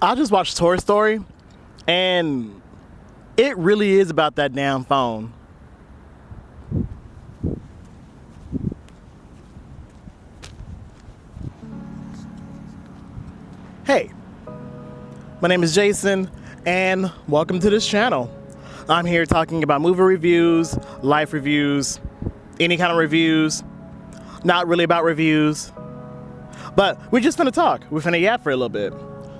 I just watched Toy Story, and it really is about that damn phone. Hey, my name is Jason, and welcome to this channel. I'm here talking about movie reviews, life reviews, any kind of reviews, not really about reviews, but we're just finna talk. We're finna yap for a little bit.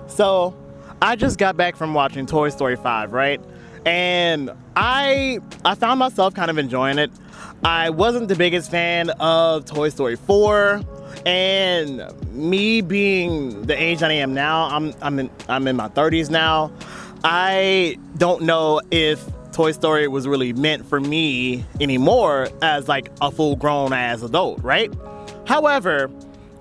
So, I just got back from watching Toy Story 5, right? And I found myself kind of enjoying it. I wasn't the biggest fan of Toy Story 4, and me being the age I am now, I'm in my 30s now. I don't know if Toy Story was really meant for me anymore as like a full-grown ass adult, right? However,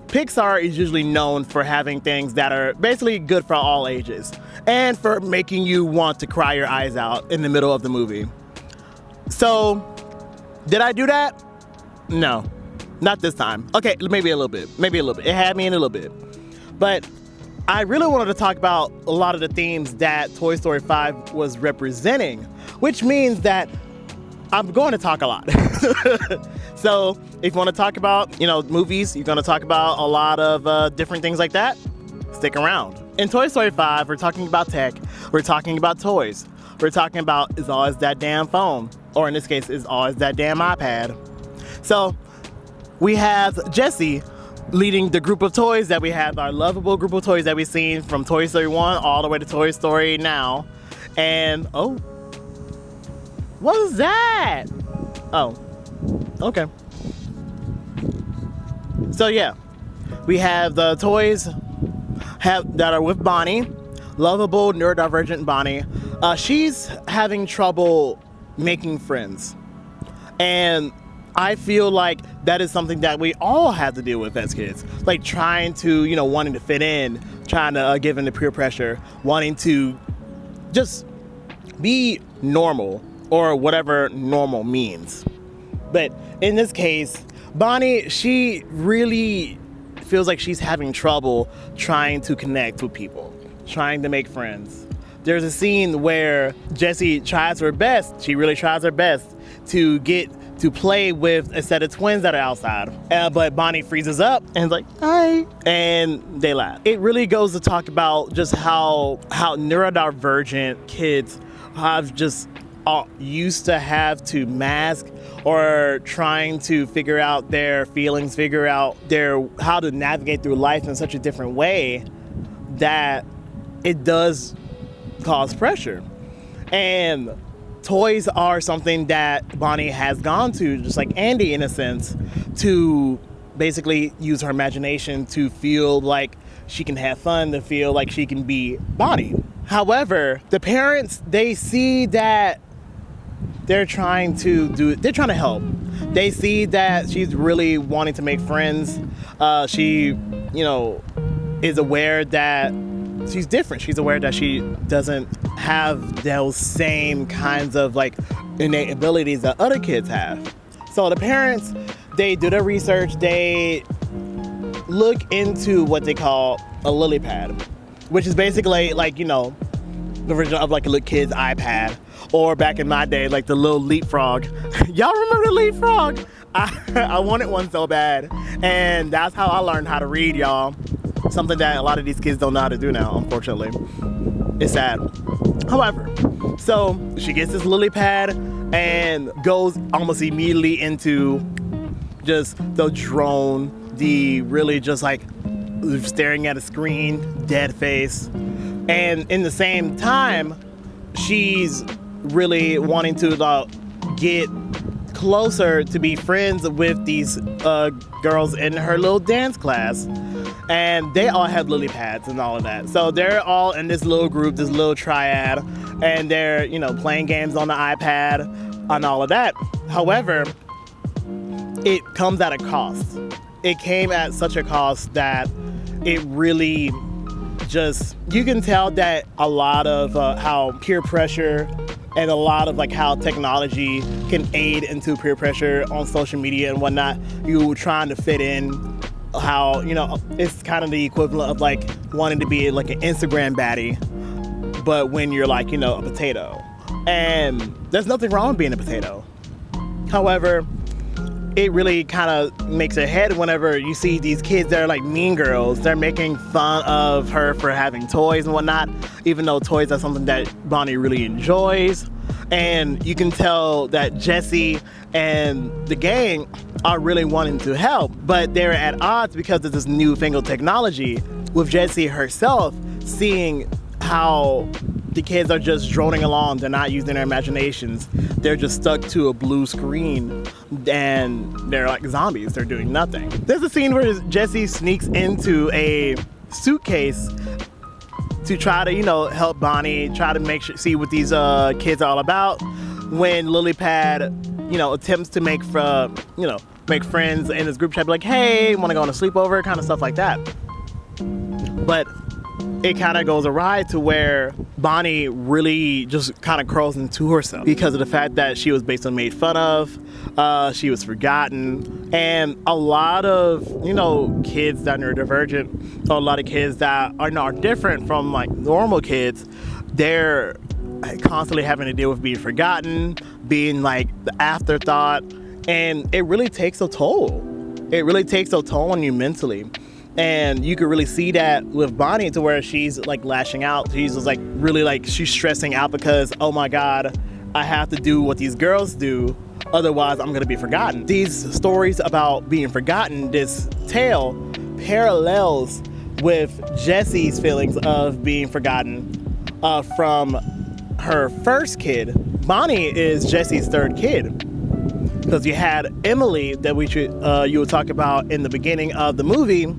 Pixar is usually known for having things that are basically good for all ages and for making you want to cry your eyes out in the middle of the movie. So, did I do that? No, not this time. Okay, maybe a little bit. It had me in a little bit. But I really wanted to talk about a lot of the themes that Toy Story 5 was representing, which means that I'm going to talk a lot. So if you want to talk about, movies, you're going to talk about a lot of different things like that, stick around. In Toy Story 5, we're talking about tech, we're talking about toys, we're talking about is always that damn phone, or in this case, is always that damn iPad. So we have Jessie leading the group of toys that we have, our lovable group of toys that we've seen from Toy Story 1 all the way to Toy Story now. And, oh, what was that? Oh, okay. So yeah, we have the toys that are with Bonnie, lovable neurodivergent Bonnie. She's having trouble making friends. And I feel like that is something that we all have to deal with as kids. Like trying to, wanting to fit in, trying to give in to peer pressure, wanting to just be normal or whatever normal means. But in this case, Bonnie, she really feels like she's having trouble trying to connect with people, trying to make friends. There's a scene where Jessie tries her best, she really tries her best to get to play with a set of twins that are outside. But Bonnie freezes up and is like, hi, and they laugh. It really goes to talk about just how neurodivergent kids have just used to have to mask or trying to figure out their feelings, figure out how to navigate through life in such a different way that it does cause pressure. And toys are something that Bonnie has gone to, just like Andy in a sense, to basically use her imagination to feel like she can have fun, to feel like she can be Bonnie. However, the parents, they see that they're trying to help. They see that she's really wanting to make friends. She, is aware that she's different. She's aware that she doesn't have those same kinds of innate abilities that other kids have. So the parents, they do their research. They look into what they call a lily pad, which is basically the version of a little kid's iPad, or back in my day, the little leapfrog. Y'all remember the leapfrog? I wanted one so bad, and that's how I learned how to read, y'all. Something that a lot of these kids don't know how to do now, unfortunately. It's sad. However, so she gets this lily pad and goes almost immediately into just the drone, the really just staring at a screen, dead face. And in the same time, she's really wanting to get closer to be friends with these girls in her little dance class. And they all have lily pads and all of that. So they're all in this little group, this little triad, and they're, playing games on the iPad and all of that. However, it comes at a cost. It came at such a cost that it really you can tell that a lot of how peer pressure and a lot of how technology can aid into peer pressure on social media and whatnot. You trying to fit in how, it's kind of the equivalent of like wanting to be like an Instagram baddie, but when you're like, a potato. And there's nothing wrong with being a potato. However, it really kind of makes a head whenever you see these kids that are like mean girls. They're making fun of her for having toys and whatnot, even though toys are something that Bonnie really enjoys. And you can tell that Jesse and the gang are really wanting to help, but they're at odds because of this newfangled technology, with Jesse herself seeing how the kids are just droning along. They're not using their imaginations. They're just stuck to a blue screen and they're like zombies. They're doing nothing. There's a scene where Jesse sneaks into a suitcase to try to, help Bonnie, try to see what these kids are all about. When Lilypad, attempts to make friends in this group chat, be like, hey, want to go on a sleepover, kind of stuff like that. But it kind of goes awry to where Bonnie really just kind of curls into herself because of the fact that she was basically made fun of, she was forgotten, and a lot of, kids that are neurodivergent, or a lot of kids that are different from like normal kids, they're constantly having to deal with being forgotten, being like the afterthought, and it really takes a toll. It really takes a toll on you mentally. And you could really see that with Bonnie, to where she's like lashing out. She's just like really like, she's stressing out because, oh my God, I have to do what these girls do, otherwise I'm gonna be forgotten. These stories about being forgotten, this tale parallels with Jessie's feelings of being forgotten from her first kid. Bonnie is Jessie's third kid, because you had Emily that you would talk about in the beginning of the movie,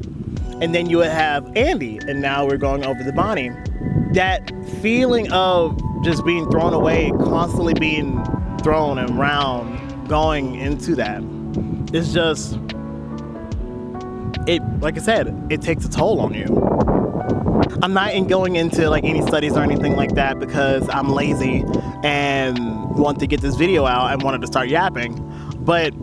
and then you would have Andy, and now we're going over to Bonnie. That feeling of just being thrown away, constantly being thrown around, going into that, it's just, like I said, it takes a toll on you. I'm not going into like any studies or anything like that because I'm lazy and want to get this video out and wanted to start yapping. But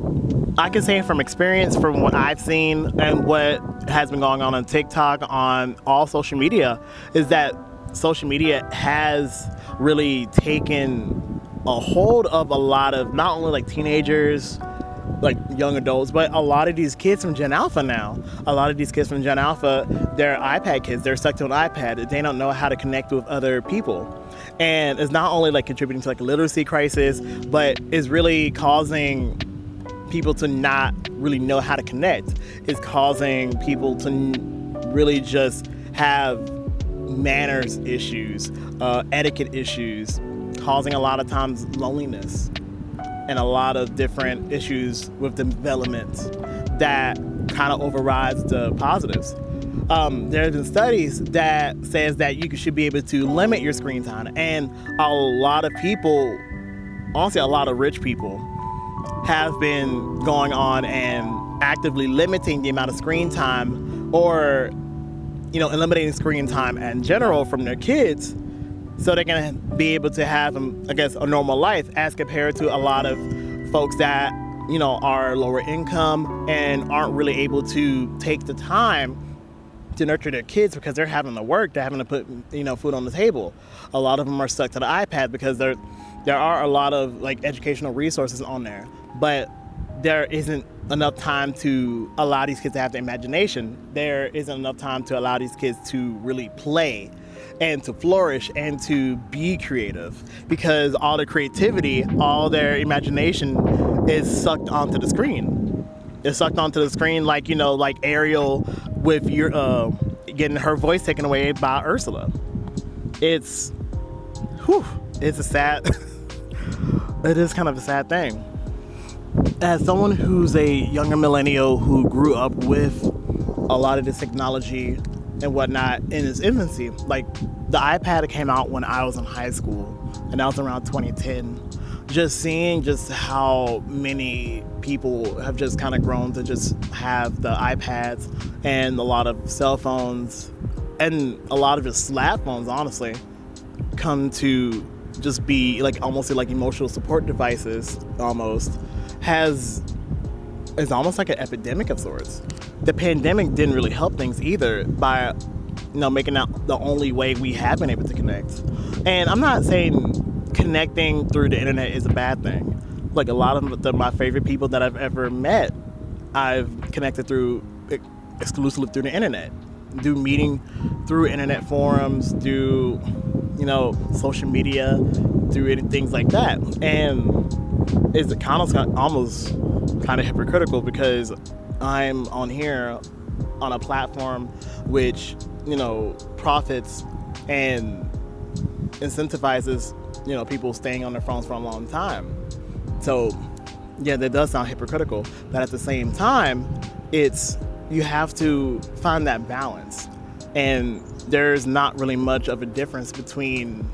I can say from experience, from what I've seen and what has been going on TikTok, on all social media, is that social media has really taken a hold of a lot of not only like teenagers, like young adults, but a lot of these kids from Gen Alpha now. A lot of these kids from Gen Alpha, they're iPad kids. They're stuck to an iPad. They don't know how to connect with other people. And it's not only like contributing to like a literacy crisis, but it's really causing people to not really know how to connect. It's causing people to really just have manners issues, etiquette issues, causing a lot of times loneliness and a lot of different issues with development that kind of overrides the positives. There have been studies that says that you should be able to limit your screen time, and a lot of people, honestly a lot of rich people, have been going on and actively limiting the amount of screen time, or eliminating screen time in general from their kids, so they're gonna be able to have, I guess, a normal life, as compared to a lot of folks that are lower income and aren't really able to take the time to nurture their kids because they're having to work, they're having to put food on the table. A lot of them are stuck to the iPad because there are a lot of like educational resources on there, but there isn't enough time to allow these kids to have the imagination. There isn't enough time to allow these kids to really play and to flourish and to be creative, because all their creativity, all their imagination is sucked onto the screen. It's sucked onto the screen like, like Ariel with your getting her voice taken away by Ursula. It's a sad, it is kind of a sad thing. As someone who's a younger millennial who grew up with a lot of this technology and whatnot in its infancy, like the iPad came out when I was in high school, and that was around 2010. Just seeing just how many people have just kind of grown to just have the iPads and a lot of cell phones and a lot of just slap phones, honestly, come to just be like almost like emotional support devices almost, has is almost like an epidemic of sorts. The pandemic didn't really help things either by making that the only way we have been able to connect. And I'm not saying connecting through the internet is a bad thing. Like, a lot of my favorite people that I've ever met, I've connected exclusively through the internet. Do meeting through internet forums, do social media, do things like that. And it's almost kind of hypocritical because I'm on here on a platform which profits and incentivizes people staying on their phones for a long time. So yeah, that does sound hypocritical, but at the same time, you have to find that balance. And there's not really much of a difference between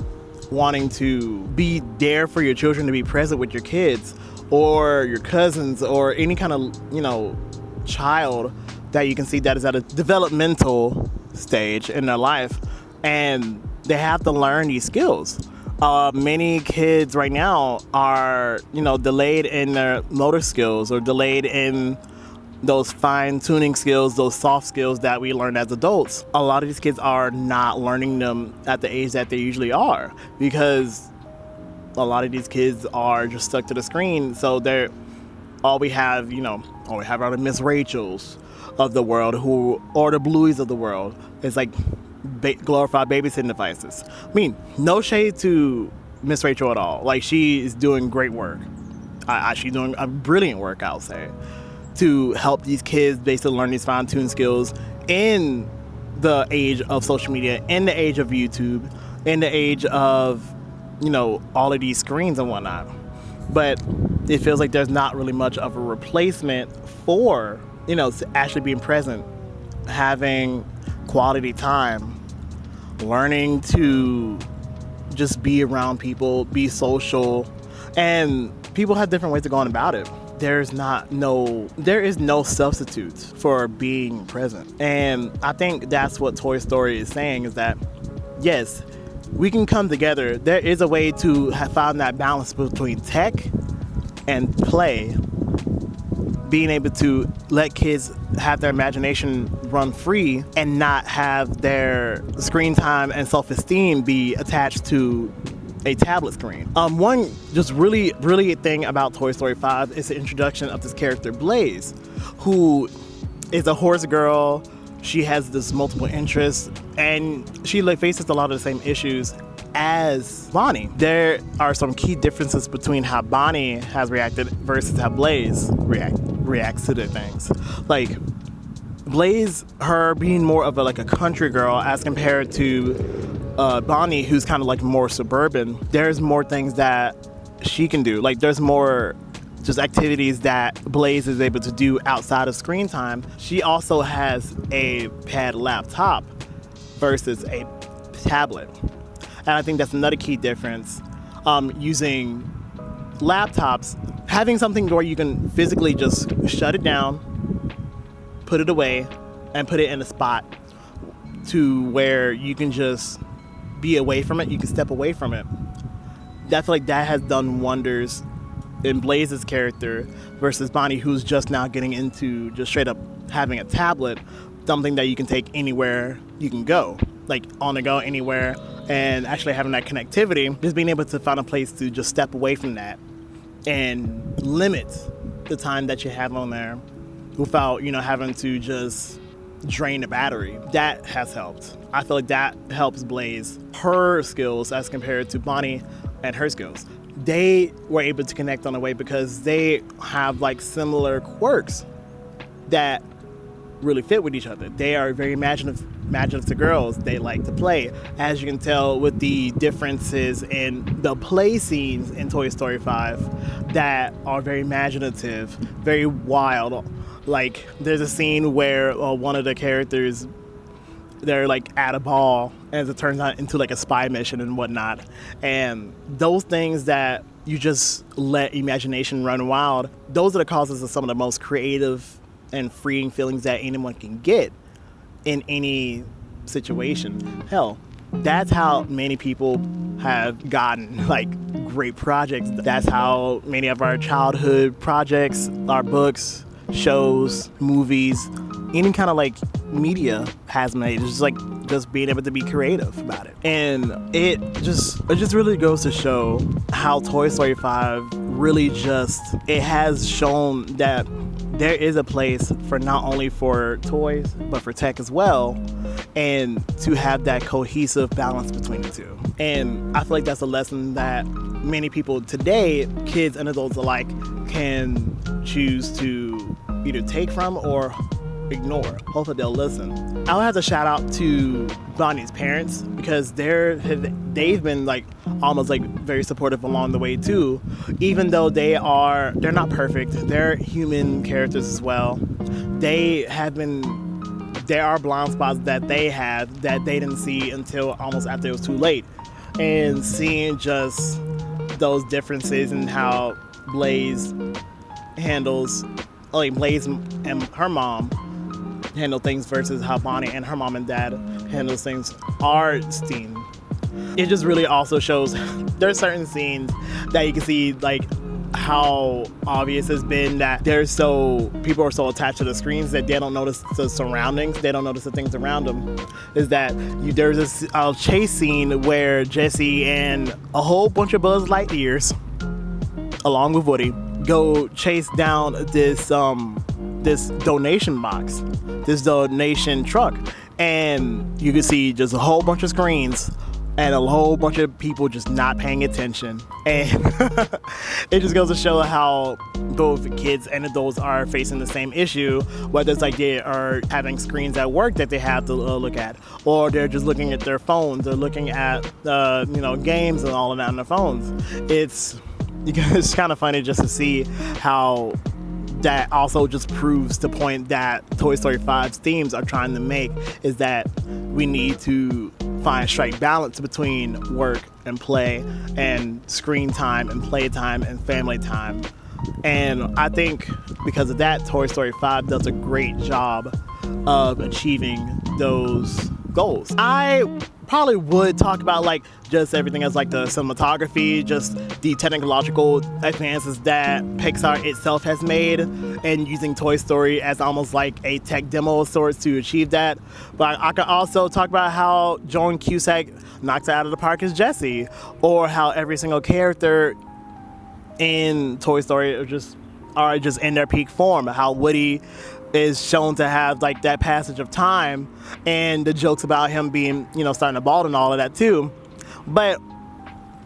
wanting to be there for your children, to be present with your kids or your cousins or any kind of child that you can see that is at a developmental stage in their life, and they have to learn these skills. Many kids right now are delayed in their motor skills or delayed in those fine-tuning skills, those soft skills that we learn as adults. A lot of these kids are not learning them at the age that they usually are because a lot of these kids are just stuck to the screen. So all we have are the Miss Rachels of the world or the Blueys of the world. It's like glorified babysitting devices. I mean, no shade to Miss Rachel at all. Like, she is doing great work. She's doing a brilliant work, I'll say, to help these kids basically learn these fine-tuned skills in the age of social media, in the age of YouTube, in the age of all of these screens and whatnot. But it feels like there's not really much of a replacement for actually being present, having quality time, learning to just be around people, be social. And people have different ways of going about it. There is no substitute for being present. And I think that's what Toy Story is saying, is that yes, we can come together. There is a way to have found that balance between tech and play, being able to let kids have their imagination run free and not have their screen time and self-esteem be attached to a tablet screen. One just really brilliant thing about Toy Story 5 is the introduction of this character Blaze, who is a horse girl. She has this multiple interests, and she faces a lot of the same issues as Bonnie. There are some key differences between how Bonnie has reacted versus how Blaze reacts to the things. Like, Blaze, her being more of a country girl as compared to Bonnie, who's kind of more suburban. There's more things that she can do. Like, there's more just activities that Blaze is able to do outside of screen time. She also has a pad laptop versus a tablet. And I think that's another key difference. Using laptops, having something where you can physically just shut it down, put it away, and put it in a spot to where you can just be away from it, you can step away from it. I feel like that has done wonders in Blaze's character versus Bonnie, who's just now getting into just straight up having a tablet, something that you can take anywhere you can go, like on the go anywhere, and actually having that connectivity, just being able to find a place to just step away from that and limit the time that you have on there without, having to just drain the battery. That has helped. I feel like that helps Blaze, her skills as compared to Bonnie and her skills. They were able to connect on a way because they have similar quirks that really fit with each other. They are very imaginative girls. They like to play. As you can tell with the differences in the play scenes in Toy Story 5 that are very imaginative, very wild. Like, there's a scene where one of the characters, they're at a ball, as it turns out into a spy mission and whatnot. And those things that you just let imagination run wild, those are the causes of some of the most creative and freeing feelings that anyone can get in any situation. Hell, that's how many people have gotten great projects. That's how many of our childhood projects, our books, shows, movies, any kind of like media has made. It's just like just being able to be creative about it. And it just really goes to show how Toy Story 5 really it has shown that there is a place for not only for toys, but for tech as well, and to have that cohesive balance between the two. And I feel like that's a lesson that many people today, kids and adults alike, can choose to either take from or ignore. Hopefully they'll listen. I'll have to shout out to Bonnie's parents, because they've been like almost like very supportive along the way too, even though they're not perfect. They're human characters as well. There are blind spots that they have that they didn't see until almost after it was too late. And seeing just those differences in how Blaze and her mom handle things versus how Bonnie and her mom and dad handles things are seen. It just really also shows there's certain scenes that you can see like how obvious it's been that people are so attached to the screens that they don't notice the surroundings, they don't notice the things around them. Is that there's this chase scene where Jessie and a whole bunch of Buzz Lightyears, along with Woody, go chase down this donation box, this donation truck, and you can see just a whole bunch of screens and a whole bunch of people just not paying attention. And it just goes to show how both kids and adults are facing the same issue, whether it's like they are having screens at work that they have to look at, or they're just looking at their phones, they're looking at games and all of that on their phones. It's kind of funny just to see how that also just proves the point that Toy Story 5's themes are trying to make, is that we need to strike balance between work and play, and screen time and play time and family time. And I think because of that, Toy Story 5 does a great job of achieving those goals. I probably would talk about like just everything as like the cinematography, just the technological advances that Pixar itself has made, and using Toy Story as almost like a tech demo of sorts to achieve that. But I could also talk about how Joan Cusack knocks it out of the park as Jessie, or how every single character in Toy Story are just in their peak form. How Woody is shown to have like that passage of time, and the jokes about him being, starting to bald and all of that too. But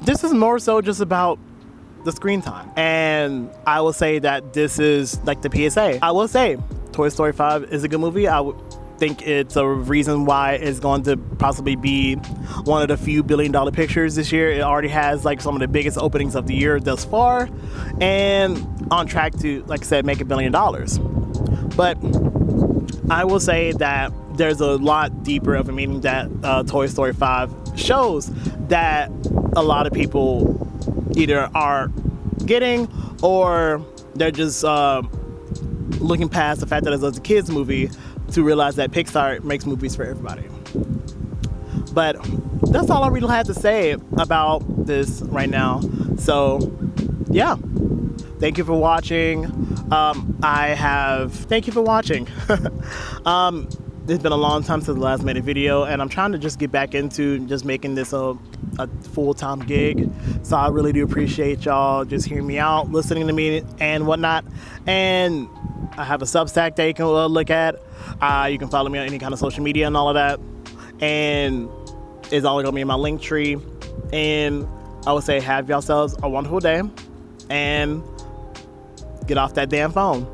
this is more so just about the screen time. And I will say that this is like the PSA. I will say Toy Story 5 is a good movie. I would think it's a reason why it's going to possibly be one of the few billion-dollar pictures this year. It already has like some of the biggest openings of the year thus far, and on track to, like I said, make $1 billion. But I will say that there's a lot deeper of a meaning that Toy Story 5 shows that a lot of people either are getting, or they're just looking past the fact that it's a kids movie to realize that Pixar makes movies for everybody. But that's all I really have to say about this right now. So yeah, thank you for watching. Thank you for watching. It's been a long time since the last made a video, and I'm trying to just get back into just making this a full-time gig. So I really do appreciate y'all just hearing me out, listening to me and whatnot. And I have a Substack that you can look at. You can follow me on any kind of social media and all of that. And it's all gonna be in my link tree. And I would say have yourselves a wonderful day, and get off that damn phone.